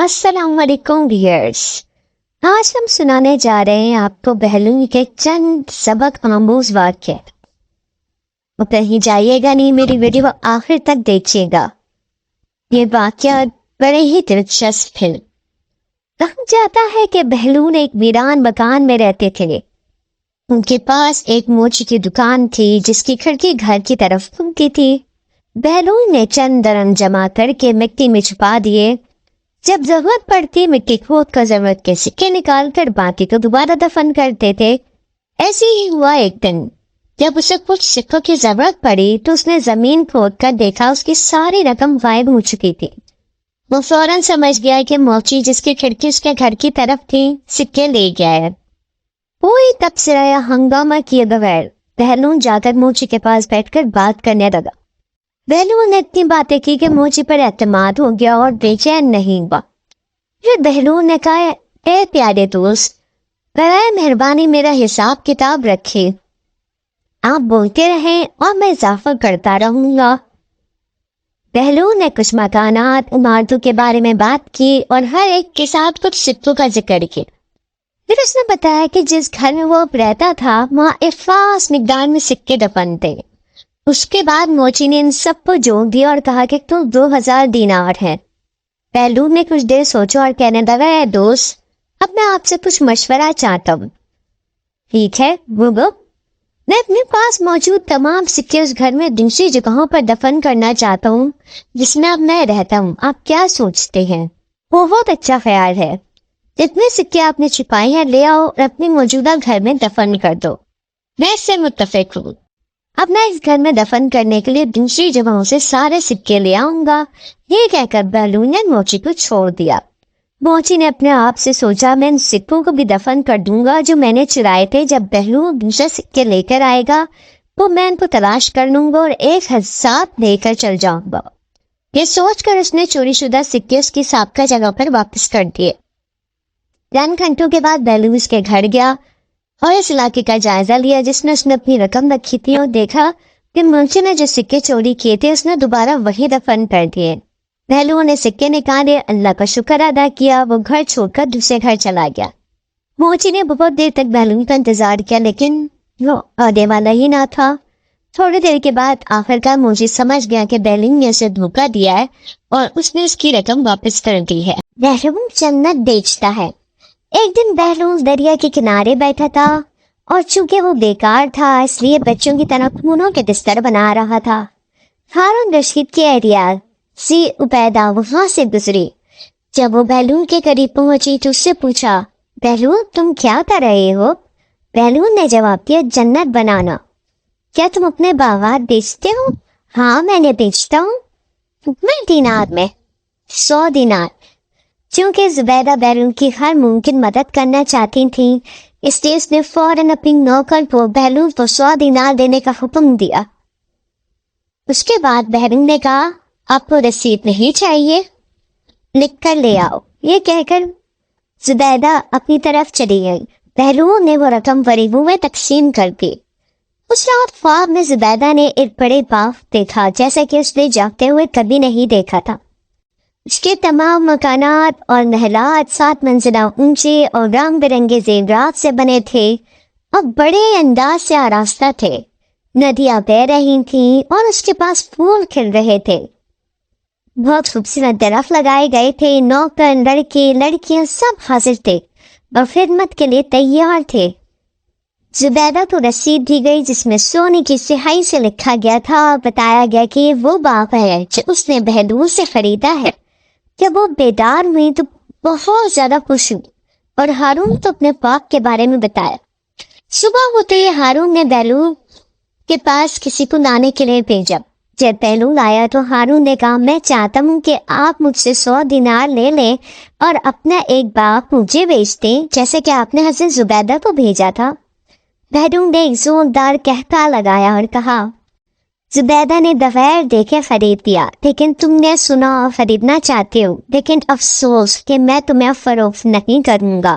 السلام علیکم ویئرس، آج ہم سنانے جا رہے ہیں آپ کو بہلول کے چند سبق آموز واقعے۔ وہ کہیں جائیے گا نہیں، میری ویڈیو آخر تک دیکھیے گا، یہ واقعہ بڑے ہی دلچسپ ہے۔ کہا جاتا ہے کہ بہلول ایک ویران مکان میں رہتے تھے۔ ان کے پاس ایک موچی کی دکان تھی جس کی کھڑکی گھر کی طرف کھلتی تھی۔ بہلول نے چند درم جمع کر کے مٹی میں چھپا دیے، جب ضرورت پڑتی مٹی کھود کر ضرورت کے سکے نکال کر باقی کو دوبارہ دفن کرتے تھے۔ ایسے ہی ہوا ایک دن، جب اسے کچھ سکوں کی ضرورت پڑی تو اس نے زمین کھود کر دیکھا اس کی ساری رقم غائب ہو چکی تھی۔ وہ فوراً سمجھ گیا کہ موچی جس کی کھڑکی اس کے گھر کی طرف تھی سکے لے گیا ہے۔ کوئی تبصرہ یا ہنگامہ کیے بغیر بہلول جا کر موچی کے پاس بیٹھ کر بات کرنے لگا۔ بہلول نے اتنی باتیں کی کہ موچی پر اعتماد ہو گیا اور بے چین نہیں ہوا۔ پھر بہلول نے کہا، اے پیارے دوست، برائے مہربانی میرا حساب کتاب رکھے، آپ بولتے رہیں اور میں اضافہ کرتا رہوں گا۔ بہلول نے کچھ مکانات عمارتوں کے بارے میں بات کی اور ہر ایک کے ساتھ کچھ سکوں کا ذکر کیا۔ پھر اس نے بتایا کہ جس گھر میں وہ رہتا تھا وہاں ایک خاص مقدار میں سکے دفن تھے۔ اس کے بعد موچی نے ان سب کو جوڑ دیا اور کہا کہ تو 2000 دینار ہے۔ بہلول نے کچھ دیر سوچا اور کہنے لگا، اے دوست، اب میں آپ سے کچھ مشورہ چاہتا ہوں۔ ٹھیک ہے، گو۔ میں اپنے پاس موجود تمام سکے اس گھر میں دوسری جگہوں پر دفن کرنا چاہتا ہوں جس میں اب میں رہتا ہوں۔ آپ کیا سوچتے ہیں؟ بہت اچھا خیال ہے، جتنے سکے آپ نے چھپائے ہیں لے آؤ اور اپنے موجودہ گھر میں دفن کر دو۔ میں اس سے متفق ہوں۔ اب میں اس گھر میں دفن کرنے کے لیے دوسری جگہوں سے سارے سکے لے آؤں گا۔ یہ کہہ کر بہلول نے موچی کو چھوڑ دیا۔ موچی نے اپنے آپ سے سوچا، میں ان سکوں کو بھی دفن کر دوں گا جو میں نے چرائے تھے۔ جب بہلول دوسرے سکے لے کر آئے گا تو میں ان کو تلاش کر لوں گا اور ایک ساتھ لے کر چل جاؤں گا۔ یہ سوچ کر اس نے چوری شدہ سکے اس کی سابقہ جگہ پر واپس کر دیے۔ چند گھنٹوں کے بعد بہلول اس کے گھر گیا اور اس علاقے کا جائزہ لیا جس میں اس نے اپنی رقم رکھی تھی، اور دیکھا کہ موچی نے جو سکے چوری کیے تھے اس نے دوبارہ وہی دفن کر دیے۔ بہلول نے سکے نکالے، اللہ کا شکر ادا کیا، وہ گھر چھوڑ کر دوسرے گھر چلا گیا۔ موچی نے بہت دیر تک بہلول کا انتظار کیا لیکن وہ آنے والا ہی نہ تھا۔ تھوڑی دیر کے بعد آخرکار موچی سمجھ گیا کہ بہلول نے اسے دھوکہ دیا ہے اور اس نے اس کی رقم واپس کر دی ہے۔ بہلول جنت بیچتا ہے۔ ایک دن بہلول دریا کے کنارے بیٹھا تھا اور چونکہ وہ بیکار تھا اس لیے بچوں کی طرح خونوں کے بستر بنا رہا تھا۔ ہارون رشید کی اہلیہ سی عبیدہ وہاں سے گزری۔ جب وہ بہلول کے قریب پہنچی تو اس سے پوچھا، بہلول تم کیا کر رہے ہو؟ بہلول نے جواب دیا، جنت بنانا۔ کیا تم اپنے باغات بیچتے ہو؟ ہاں میں نے بیچتا ہوں۔ کتنے دینار میں؟ 100 دینار۔ چونکہ زبیدہ بہلول کی ہر ممکن مدد کرنا چاہتی تھیں اس لیے اس نے فوراً اپنی نوکر کو بہلول کو 100 دینار دینے کا حکم دیا۔ اس کے بعد بہلول نے کہا، آپ کو رسید نہیں چاہیے؟ لکھ کر لے آؤ۔ یہ کہہ کر زبیدہ اپنی طرف چلی گئی۔ بہلول نے وہ رقم غریبوں میں تقسیم کر دی۔ اس رات خواب میں زبیدہ نے ایک بڑے باغ دیکھا جیسا کہ اس نے جاگتے ہوئے کبھی نہیں دیکھا تھا۔ اس کے تمام مکانات اور محلات 7 منزلہ اونچے اور رنگ برنگے زیورات سے بنے تھے اور بڑے انداز سے آراستہ تھے۔ ندیاں بہہ رہی تھیں اور اس کے پاس پھول کھل رہے تھے۔ بہت خوبصورت درخت لگائے گئے تھے۔ نوکر، لڑکے، لڑکیاں سب حاضر تھے اور خدمت کے لیے تیار تھے۔ زبیدہ کو رسید دی گئی جس میں سونے کی سیاہی سے لکھا گیا تھا اور بتایا گیا کہ یہ وہ باغ ہے جو اس نے بہلول سے خریدا ہے۔ جب وہ بیدار ہوئی تو بہت زیادہ خوش ہوئی اور ہارون تو اپنے باغ کے بارے میں بتایا۔ صبح ہوتے ہی ہارون نے بہلول کے پاس کسی کو لانے کے لیے بھیجا۔ جب بہلول آیا تو ہارون نے کہا، میں چاہتا ہوں کہ آپ مجھ سے 100 دینار لے لیں اور اپنا ایک باغ مجھے بیچ دیں جیسے کہ آپ نے حضرت زبیدہ کو بھیجا تھا۔ بہلول نے ایک زوردار قہقہہ لگایا اور کہا، زبیدہ نے بغیر دیکھے خرید دیا، لیکن تم نے سنا اور خریدنا چاہتے ہو، لیکن افسوس کہ میں تمہیں فروخت نہیں کروں گا۔